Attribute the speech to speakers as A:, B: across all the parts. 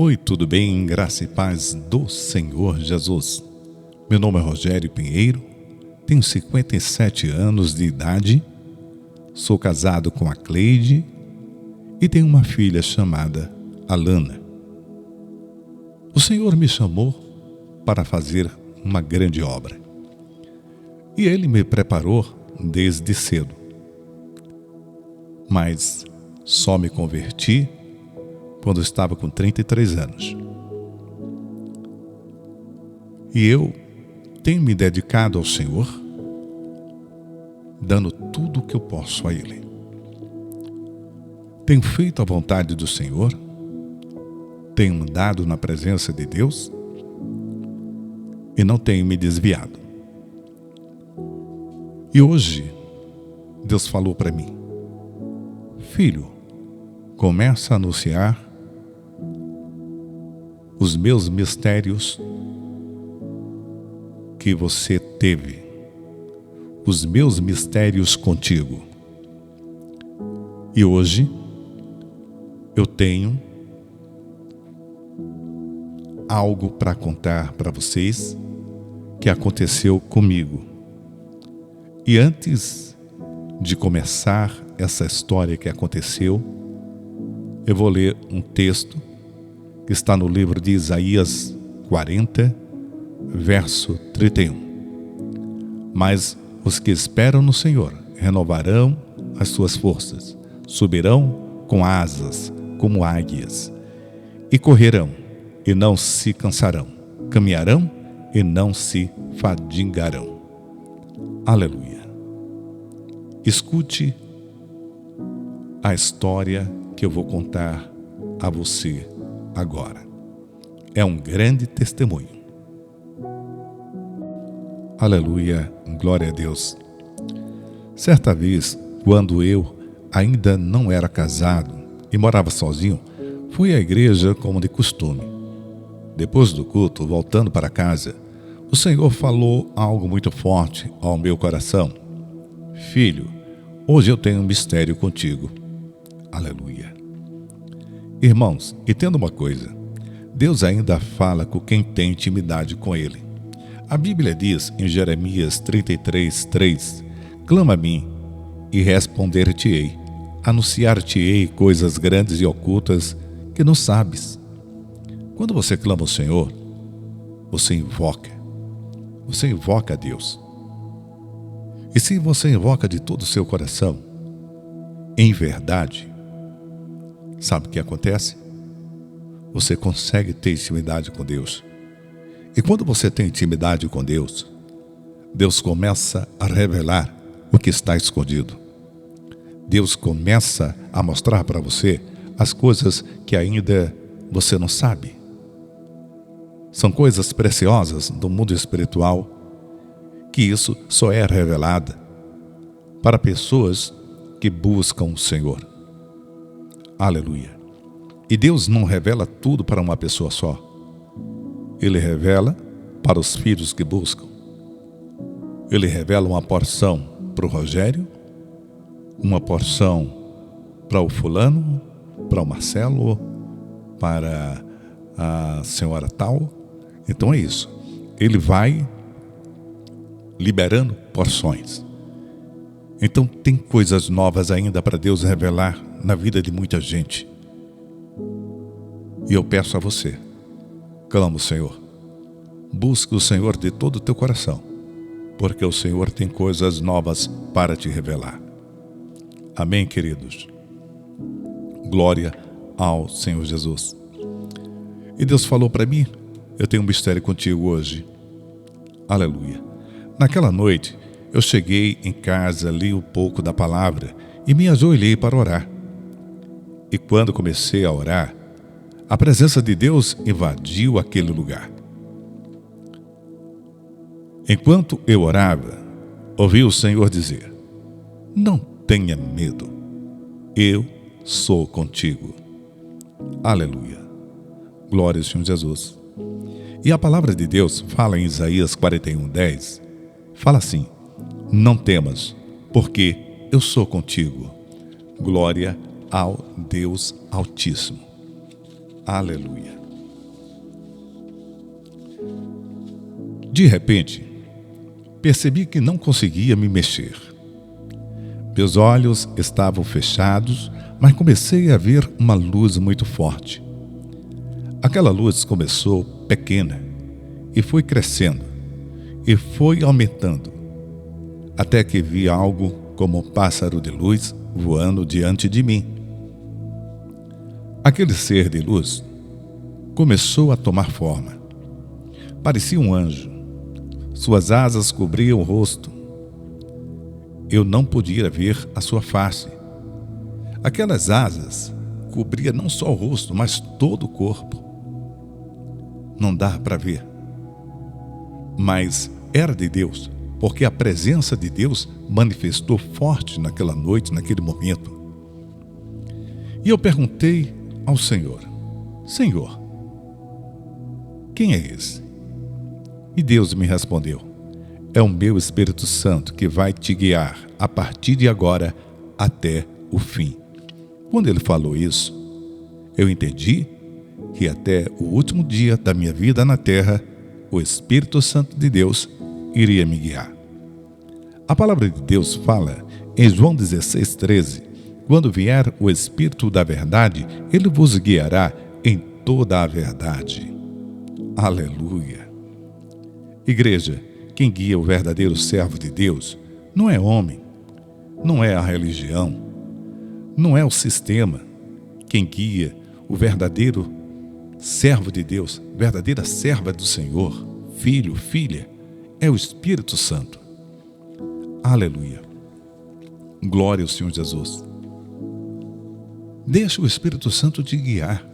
A: Oi, tudo bem? Graça e paz do Senhor Jesus. Meu nome é Rogério Pinheiro, tenho 57 anos de idade, sou casado com a Cleide e tenho uma filha chamada Alana. O Senhor me chamou para fazer uma grande obra e Ele me preparou desde cedo, mas só me converti quando estava com 33 anos. E eu tenho me dedicado ao Senhor, dando tudo o que eu posso a Ele. Tenho feito a vontade do Senhor, tenho andado na presença de Deus e não tenho me desviado. E hoje, Deus falou para mim: filho, começa a anunciar os meus mistérios que você teve, os meus mistérios contigo. E hoje eu tenho algo para contar para vocês que aconteceu comigo. E antes de começar essa história que aconteceu, eu vou ler um texto que está no livro de Isaías 40, verso 31. Mas os que esperam no Senhor renovarão as suas forças, subirão com asas como águias, e correrão e não se cansarão, caminharão e não se fadigarão. Aleluia. Escute a história que eu vou contar a você agora. É um grande testemunho. Aleluia, glória a Deus. Certa vez, quando eu ainda não era casado e morava sozinho, fui à igreja como de costume. Depois do culto, voltando para casa, o Senhor falou algo muito forte ao meu coração. Filho, hoje eu tenho um mistério contigo. Aleluia. Irmãos, entenda uma coisa: Deus ainda fala com quem tem intimidade com Ele. A Bíblia diz em Jeremias 33:3: clama a mim e responder-te-ei, anunciar-te-ei coisas grandes e ocultas que não sabes. Quando você clama ao Senhor, você invoca a Deus. E se você invoca de todo o seu coração, em verdade, sabe o que acontece? Você consegue ter intimidade com Deus. E quando você tem intimidade com Deus, Deus começa a revelar o que está escondido. Deus começa a mostrar para você as coisas que ainda você não sabe. São coisas preciosas do mundo espiritual, que isso só é revelada para pessoas que buscam o Senhor. Aleluia. E Deus não revela tudo para uma pessoa só. Ele revela para os filhos que buscam. Ele revela uma porção para o Rogério, uma porção para o fulano, para o Marcelo, para a senhora tal. Então é isso. Ele vai liberando porções. Então tem coisas novas ainda para Deus revelar na vida de muita gente. E eu peço a você, clama o Senhor. Busque o Senhor de todo o teu coração, porque o Senhor tem coisas novas para te revelar. Amém, queridos? Glória ao Senhor Jesus. E Deus falou para mim: eu tenho um mistério contigo hoje. Aleluia. Naquela noite, eu cheguei em casa, li um pouco da palavra e me ajoelhei para orar. E quando comecei a orar, a presença de Deus invadiu aquele lugar. Enquanto eu orava, ouvi o Senhor dizer: não tenha medo, eu sou contigo. Aleluia. Glória ao Senhor Jesus. E a palavra de Deus fala em Isaías 41:10, fala assim: não temas, porque eu sou contigo. Glória ao Deus Altíssimo. Aleluia. De repente, percebi que não conseguia me mexer. Meus olhos estavam fechados, mas comecei a ver uma luz muito forte. Aquela luz começou pequena e foi crescendo e foi aumentando, até que vi algo como um pássaro de luz voando diante de mim. Aquele ser de luz começou a tomar forma. Parecia um anjo. Suas asas cobriam o rosto. Eu não podia ver a sua face. Aquelas asas cobriam não só o rosto, mas todo o corpo. Não dá para ver. Mas era de Deus, porque a presença de Deus manifestou forte naquela noite, naquele momento. E eu perguntei ao Senhor: Senhor, quem é esse? E Deus me respondeu: é o meu Espírito Santo que vai te guiar a partir de agora até o fim. Quando ele falou isso, eu entendi que até o último dia da minha vida na terra, o Espírito Santo de Deus iria me guiar. A palavra de Deus fala em João 16:13: quando vier o Espírito da verdade, ele vos guiará em toda a verdade. Aleluia! Igreja, quem guia o verdadeiro servo de Deus não é homem, não é a religião, não é o sistema. Quem guia o verdadeiro servo de Deus, verdadeira serva do Senhor, filho, filha, é o Espírito Santo. Aleluia! Glória ao Senhor Jesus. Deixa o Espírito Santo te guiar.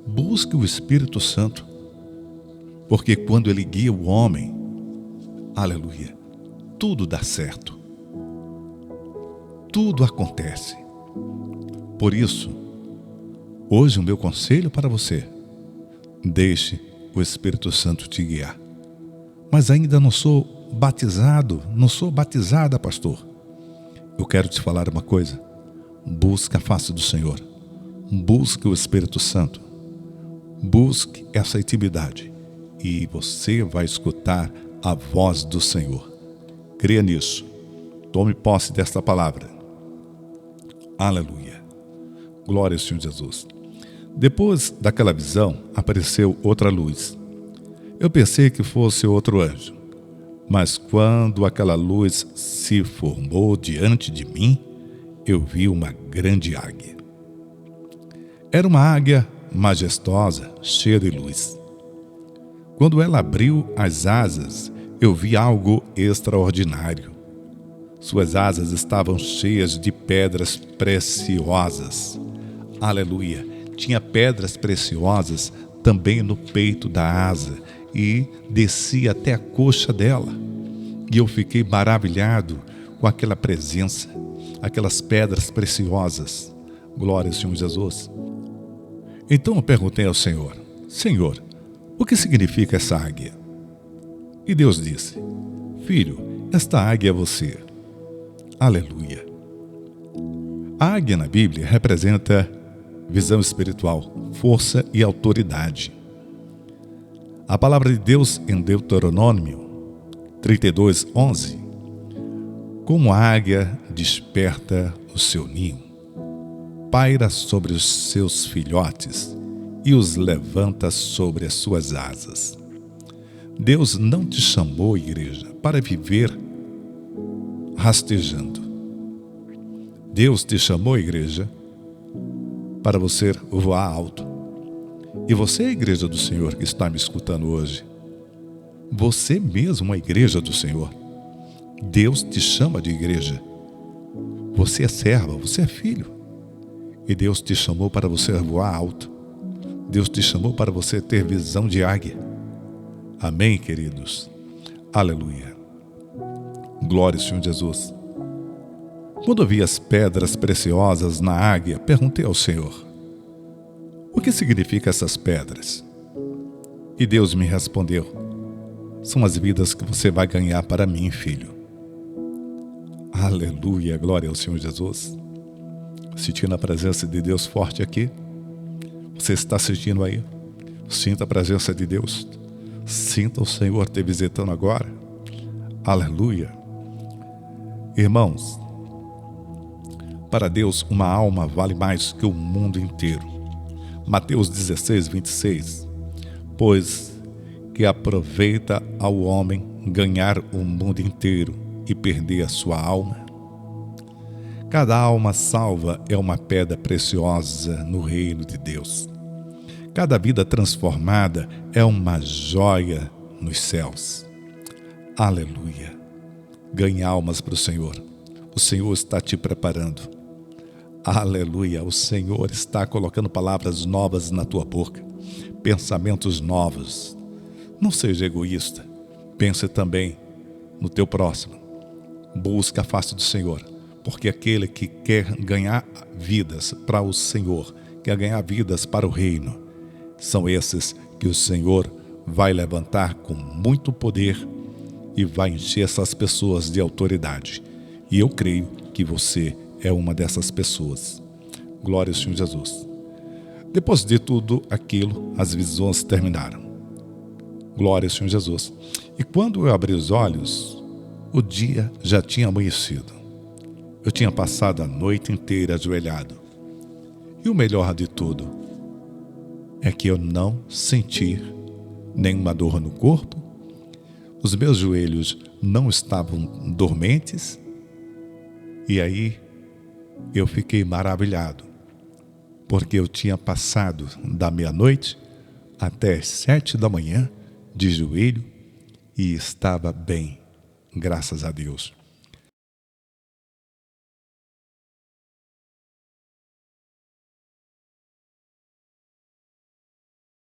A: Busque o Espírito Santo. Porque quando ele guia o homem, aleluia, tudo dá certo. Tudo acontece. Por isso, hoje o meu conselho para você: deixe o Espírito Santo te guiar. Mas ainda não sou batizado, não sou batizada, pastor. Eu quero te falar uma coisa: busque a face do Senhor, busque o Espírito Santo, busque essa intimidade e você vai escutar a voz do Senhor. Creia nisso, tome posse desta palavra. Aleluia, glória ao Senhor Jesus. Depois daquela visão, apareceu outra luz. Eu pensei que fosse outro anjo, mas quando aquela luz se formou diante de mim, eu vi uma grande águia. Era uma águia majestosa, cheia de luz. Quando ela abriu as asas, eu vi algo extraordinário. Suas asas estavam cheias de pedras preciosas. Aleluia! Tinha pedras preciosas também no peito da asa e descia até a coxa dela. E eu fiquei maravilhado com aquela presença, aquelas pedras preciosas. Glória ao Senhor Jesus. Então eu perguntei ao Senhor: Senhor, o que significa essa águia? E Deus disse: filho, esta águia é você. Aleluia. A águia na Bíblia representa visão espiritual, força e autoridade. A palavra de Deus em Deuteronômio 32:11: como a águia desperta o seu ninho, paira sobre os seus filhotes e os levanta sobre as suas asas. Deus não te chamou, igreja, para viver rastejando. Deus te chamou, igreja, para você voar alto. E você é a igreja do Senhor que está me escutando hoje. Você mesmo é a igreja do Senhor. Deus te chama de igreja. Você é serva, você é filho. E Deus te chamou para você voar alto. Deus te chamou para você ter visão de águia. Amém, queridos? Aleluia. Glória ao Senhor Jesus. Quando eu vi as pedras preciosas na águia, perguntei ao Senhor: o que significam essas pedras? E Deus me respondeu: são as vidas que você vai ganhar para mim, filho. Aleluia, glória ao Senhor Jesus. Sentindo a presença de Deus forte aqui? Você está sentindo aí? Sinta a presença de Deus. Sinta o Senhor te visitando agora. Aleluia. Irmãos, para Deus uma alma vale mais que o mundo inteiro. Mateus 16, 26. Pois que aproveita ao homem ganhar o mundo inteiro e perder a sua alma? Cada alma salva é uma pedra preciosa no reino de Deus. Cada vida transformada é uma joia nos céus. Aleluia. Ganhe almas para o Senhor. O Senhor está te preparando. Aleluia. O Senhor está colocando palavras novas na tua boca. Pensamentos novos. Não seja egoísta. Pense também no teu próximo. Busque a face do Senhor. Porque aquele que quer ganhar vidas para o Senhor, quer ganhar vidas para o reino, são esses que o Senhor vai levantar com muito poder e vai encher essas pessoas de autoridade. E eu creio que você é uma dessas pessoas. Glória ao Senhor Jesus. Depois de tudo aquilo, as visões terminaram. Glória ao Senhor Jesus. E quando eu abri os olhos, o dia já tinha amanhecido. Eu tinha passado a noite inteira ajoelhado. E o melhor de tudo é que eu não senti nenhuma dor no corpo, os meus joelhos não estavam dormentes, e aí eu fiquei maravilhado, porque eu tinha passado da meia-noite até as 7 da manhã de joelho e estava bem, graças a Deus.